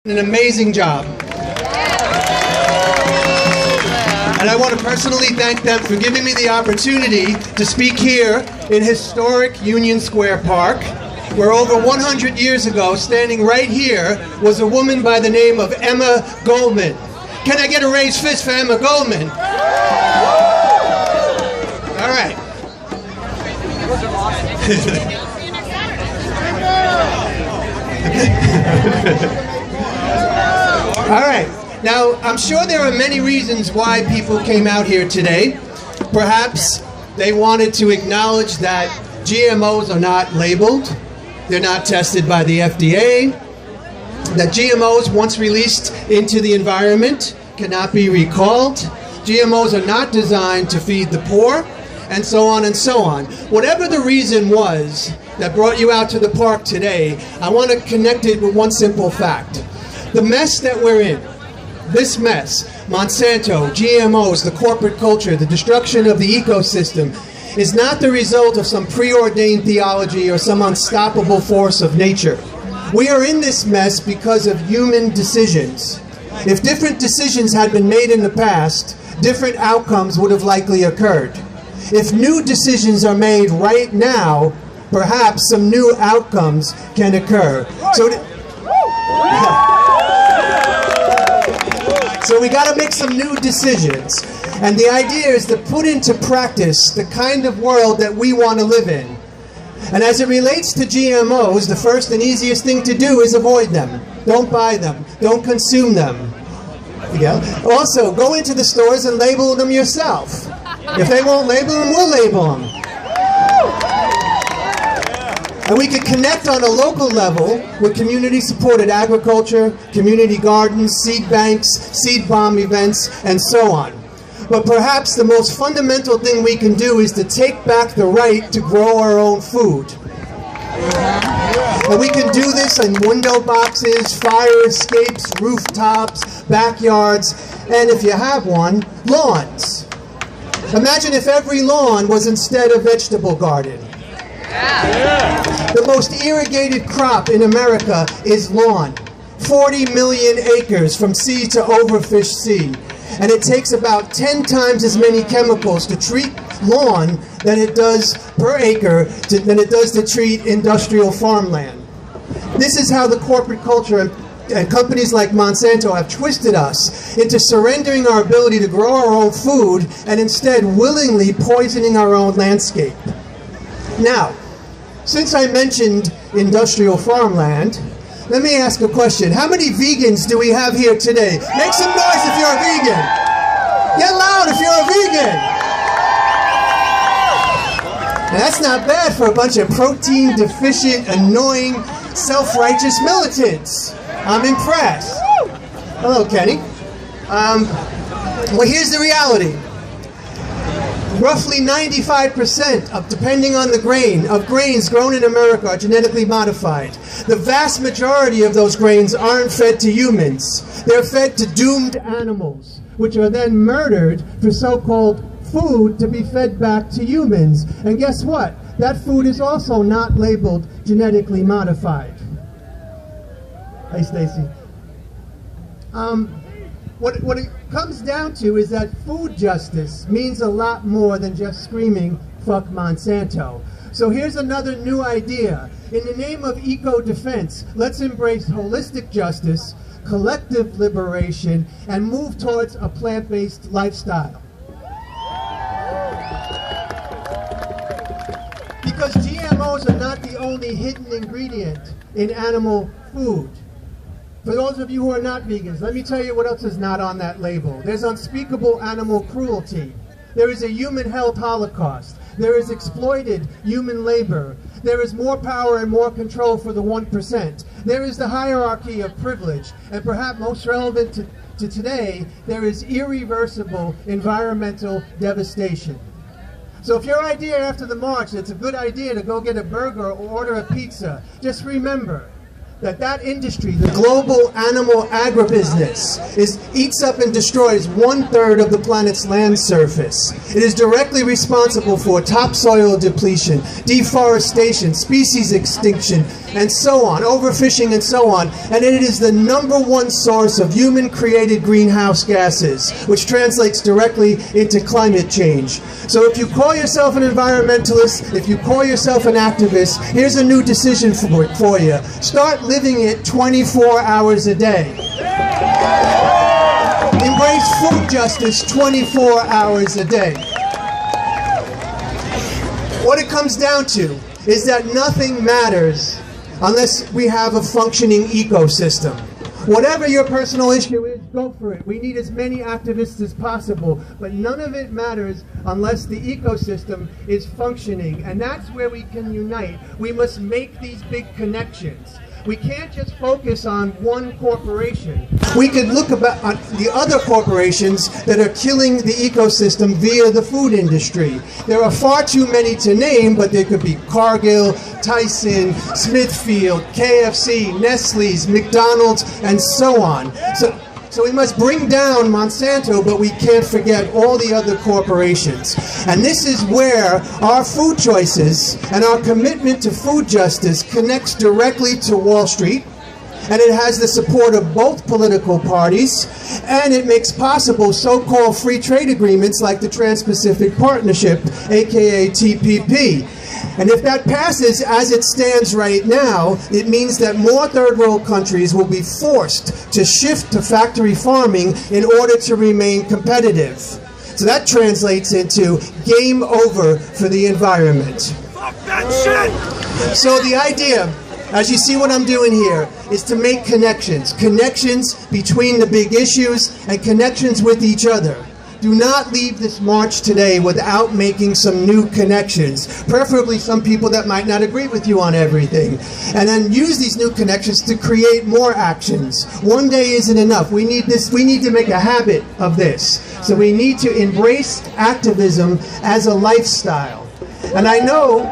An amazing job. And I want to personally thank them for giving me the opportunity to speak here in historic Union Square Park, where over 100 years ago, standing right here, was a woman by the name of Emma Goldman. Can I get a raised fist for Emma Goldman? All right. All right. Now, I'm sure there are many reasons why people came out here today. Perhaps they wanted to acknowledge that GMOs are not labeled, they're not tested by the FDA, that GMOs, once released into the environment, cannot be recalled. GMOs are not designed to feed the poor, and so on and so on. Whatever the reason was that brought you out to the park today, I want to connect it with one simple fact. The mess that we're in, this mess, Monsanto, GMOs, the corporate culture, the destruction of the ecosystem, is not the result of some preordained theology or some unstoppable force of nature. We are in this mess because of human decisions. If different decisions had been made in the past, different outcomes would have likely occurred. If new decisions are made right now, perhaps some new outcomes can occur. So we got to make some new decisions. And the idea is to put into practice the kind of world that we want to live in. And as it relates to GMOs, the first and easiest thing to do is avoid them. Don't buy them. Don't consume them. Yeah. Also, go into the stores and label them yourself. If they won't label them, we'll label them. And we can connect on a local level with community-supported agriculture, community gardens, seed banks, seed bomb events, and so on. But perhaps the most fundamental thing we can do is to take back the right to grow our own food. And we can do this in window boxes, fire escapes, rooftops, backyards, and if you have one, lawns. Imagine if every lawn was instead a vegetable garden. The most irrigated crop in America is lawn. 40 million acres from sea to overfished sea. And it takes about 10 times as many chemicals to treat lawn than it does per acre than it does to treat industrial farmland. This is how the corporate culture and companies like Monsanto have twisted us into surrendering our ability to grow our own food and instead willingly poisoning our own landscape. Now, since I mentioned industrial farmland, let me ask a question. How many vegans do we have here today? Make some noise if you're a vegan. Get loud if you're a vegan. Now, that's not bad for a bunch of protein-deficient, annoying, self-righteous militants. I'm impressed. Hello, Kenny. Well, here's the reality. Roughly 95% of, depending on the grain, of grains grown in America are genetically modified. The vast majority of those grains aren't fed to humans. They're fed to doomed animals, which are then murdered for so-called food to be fed back to humans. And guess what? That food is also not labeled genetically modified. Hey, Stacy. What it comes down to is that food justice means a lot more than just screaming, fuck Monsanto. So here's another new idea. In the name of eco-defense, let's embrace holistic justice, collective liberation, and move towards a plant-based lifestyle. Because GMOs are not the only hidden ingredient in animal food. For those of you who are not vegans, let me tell you what else is not on that label. There's unspeakable animal cruelty. There is a human health holocaust. There is exploited human labor. There is more power and more control for the 1%. There is the hierarchy of privilege. And perhaps most relevant to today, there is irreversible environmental devastation. So if your idea after the march, it's a good idea to go get a burger or order a pizza, just remember that industry, the global animal agribusiness, eats up and destroys 1/3 of the planet's land surface. It is directly responsible for topsoil depletion, deforestation, species extinction, and so on, overfishing and so on, and it is the #1 source of human-created greenhouse gases, which translates directly into climate change. So if you call yourself an environmentalist, if you call yourself an activist, here's a new decision for you. Start living it 24 hours a day. Embrace food justice 24 hours a day. What it comes down to is that nothing matters unless we have a functioning ecosystem. Whatever your personal issue is, go for it. We need as many activists as possible, but none of it matters unless the ecosystem is functioning, and that's where we can unite. We must make these big connections. We can't just focus on one corporation. We could look at the other corporations that are killing the ecosystem via the food industry. There are far too many to name, but there could be Cargill, Tyson, Smithfield, KFC, Nestle's, McDonald's, and so on. So we must bring down Monsanto, but we can't forget all the other corporations. And this is where our food choices and our commitment to food justice connects directly to Wall Street, and it has the support of both political parties, and it makes possible so-called free trade agreements like the Trans-Pacific Partnership, aka TPP. And if that passes as it stands right now, it means that more third world countries will be forced to shift to factory farming in order to remain competitive. So that translates into game over for the environment. Fuck that shit! So the idea, as you see what I'm doing here, is to make connections. Connections between the big issues and connections with each other. Do not leave this march today without making some new connections, preferably some people that might not agree with you on everything. And then use these new connections to create more actions. One day isn't enough. We need to make a habit of this. So we need to embrace activism as a lifestyle. And I know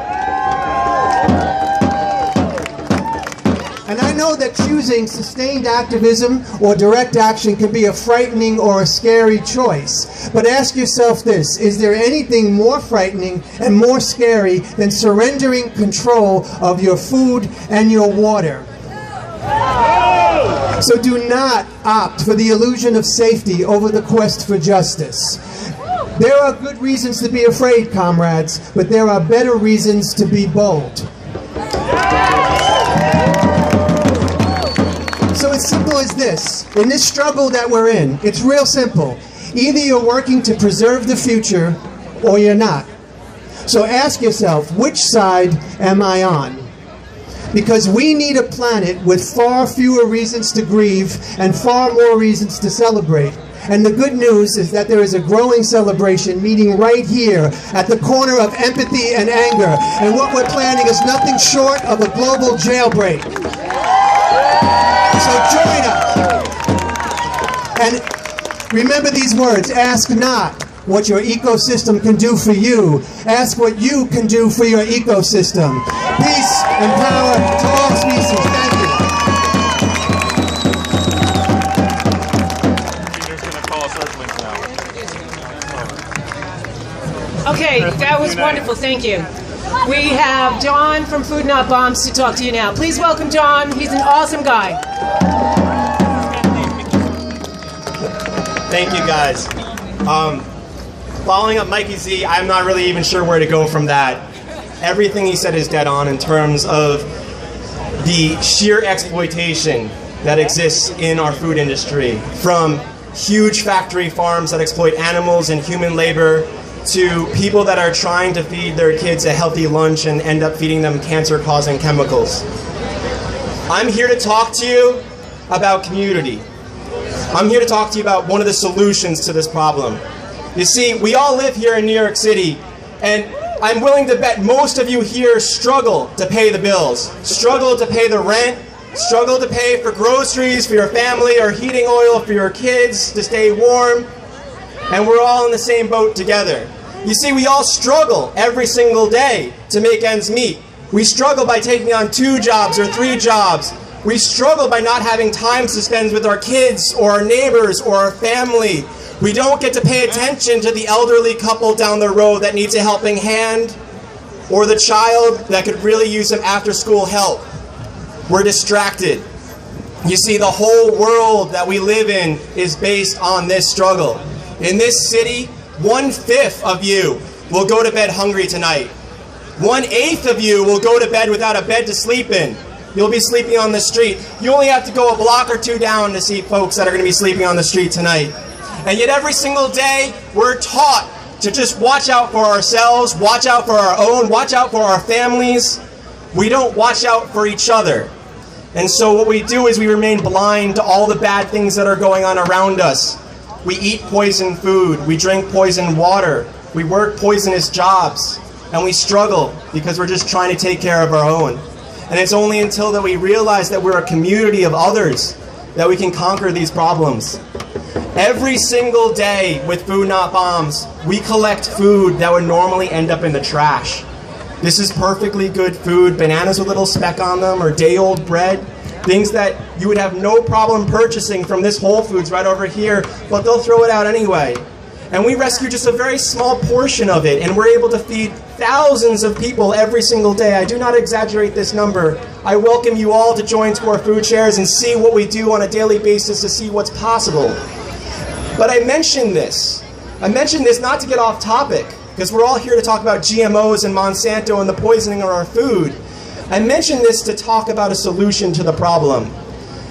that choosing sustained activism or direct action can be a frightening or a scary choice. But ask yourself this: is there anything more frightening and more scary than surrendering control of your food and your water? So do not opt for the illusion of safety over the quest for justice. There are good reasons to be afraid, comrades, but there are better reasons to be bold. So it's simple as this. In this struggle that we're in, it's real simple. Either you're working to preserve the future, or you're not. So ask yourself, which side am I on? Because we need a planet with far fewer reasons to grieve and far more reasons to celebrate. And the good news is that there is a growing celebration meeting right here at the corner of empathy and anger. And what we're planning is nothing short of a global jailbreak. So join us. And remember these words: ask not what your ecosystem can do for you. Ask what you can do for your ecosystem. Peace and power to all species. Thank you. Peter's going to call us Earthlings now. Okay, that was wonderful. Thank you. We have John from Food Not Bombs to talk to you now. Please welcome John. He's an awesome guy. Thank you, guys. Following up Mikey Z, I'm not really even sure where to go from that. Everything he said is dead on in terms of the sheer exploitation that exists in our food industry, from huge factory farms that exploit animals and human labor to people that are trying to feed their kids a healthy lunch and end up feeding them cancer-causing chemicals. I'm here to talk to you about community. I'm here to talk to you about one of the solutions to this problem. You see, we all live here in New York City, and I'm willing to bet most of you here struggle to pay the bills, struggle to pay the rent, struggle to pay for groceries for your family or heating oil for your kids to stay warm, and we're all in the same boat together. You see, we all struggle every single day to make ends meet. We struggle by taking on 2 jobs or 3 jobs. We struggle by not having time to spend with our kids or our neighbors or our family. We don't get to pay attention to the elderly couple down the road that needs a helping hand, or the child that could really use some after-school help. We're distracted. You see, the whole world that we live in is based on this struggle. In this city, 1/5 of you will go to bed hungry tonight. 1/8 of you will go to bed without a bed to sleep in. You'll be sleeping on the street. You only have to go a block or two down to see folks that are going to be sleeping on the street tonight. And yet every single day, we're taught to just watch out for ourselves, watch out for our own, watch out for our families. We don't watch out for each other. And so what we do is we remain blind to all the bad things that are going on around us. We eat poisoned food, we drink poisoned water, we work poisonous jobs, and we struggle because we're just trying to take care of our own. And it's only until that we realize that we're a community of others that we can conquer these problems. Every single day with Food Not Bombs, we collect food that would normally end up in the trash. This is perfectly good food, bananas with a little speck on them, or day-old bread, things that you would have no problem purchasing from this Whole Foods right over here, but they'll throw it out anyway. And we rescue just a very small portion of it, and we're able to feed thousands of people every single day. I do not exaggerate this number. I welcome you all to join to our food shares and see what we do on a daily basis to see what's possible. But I mentioned this not to get off topic, because we're all here to talk about GMOs and Monsanto and the poisoning of our food. I mentioned this to talk about a solution to the problem.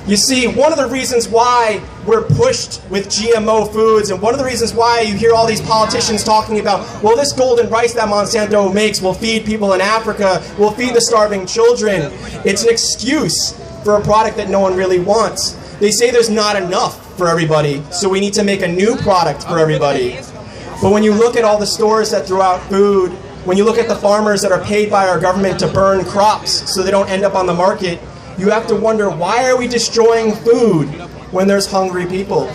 You see, one of the reasons why we're pushed with GMO foods, and one of the reasons why you hear all these politicians talking about, well, this golden rice that Monsanto makes will feed people in Africa, will feed the starving children. It's an excuse for a product that no one really wants. They say there's not enough for everybody, so we need to make a new product for everybody. But when you look at all the stores that throw out food, when you look at the farmers that are paid by our government to burn crops so they don't end up on the market, you have to wonder, why are we destroying food when there's hungry people?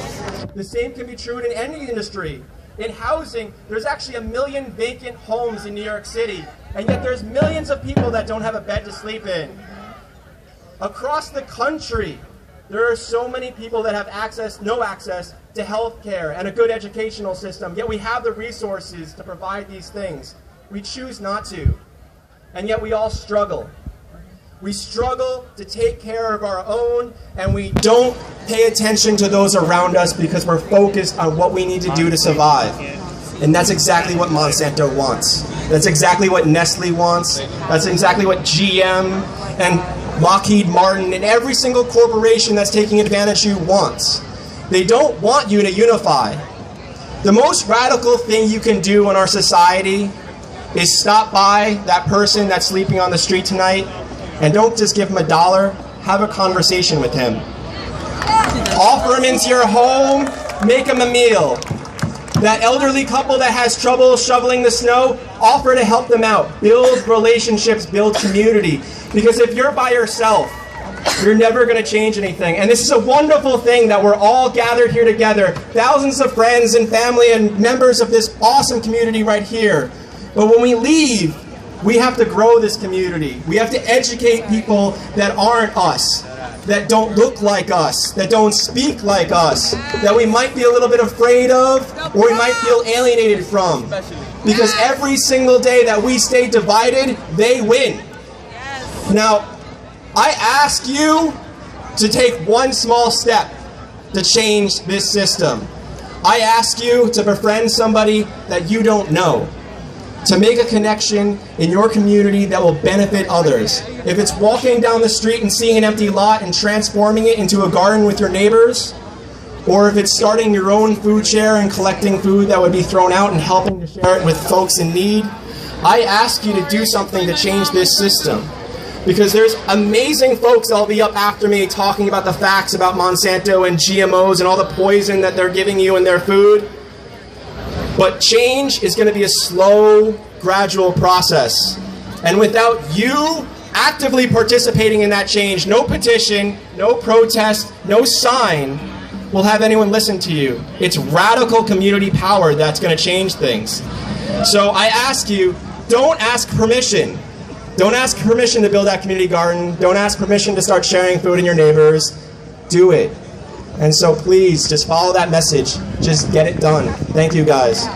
The same can be true in any industry. In housing, there's actually 1 million vacant homes in New York City, and yet there's millions of people that don't have a bed to sleep in. Across the country, there are so many people that have no access to health care and a good educational system, yet we have the resources to provide these things. We choose not to, and yet we all struggle. We struggle to take care of our own, and we don't pay attention to those around us because we're focused on what we need to do to survive. And that's exactly what Monsanto wants. That's exactly what Nestle wants. That's exactly what GM and Lockheed Martin and every single corporation that's taking advantage of you wants. They don't want you to unify. The most radical thing you can do in our society is stop by that person that's sleeping on the street tonight, and don't just give him $1, have a conversation with him. Offer him into your home, make him a meal. That elderly couple that has trouble shoveling the snow, offer to help them out. Build relationships, build community. Because if you're by yourself, you're never going to change anything. And this is a wonderful thing that we're all gathered here together. Thousands of friends and family and members of this awesome community right here. But when we leave, we have to grow this community. We have to educate people that aren't us, that don't look like us, that don't speak like us, that we might be a little bit afraid of, or we might feel alienated from. Because every single day that we stay divided, they win. Now, I ask you to take one small step to change this system. I ask you to befriend somebody that you don't know, to make a connection in your community that will benefit others. If it's walking down the street and seeing an empty lot and transforming it into a garden with your neighbors, or if it's starting your own food share and collecting food that would be thrown out and helping to share it with folks in need, I ask you to do something to change this system. Because there's amazing folks that'll be up after me talking about the facts about Monsanto and GMOs and all the poison that they're giving you in their food. But change is going to be a slow, gradual process. And without you actively participating in that change, no petition, no protest, no sign will have anyone listen to you. It's radical community power that's going to change things. So I ask you, don't ask permission. Don't ask permission to build that community garden. Don't ask permission to start sharing food in your neighbors. Do it. And so please, just follow that message. Just get it done. Thank you, guys.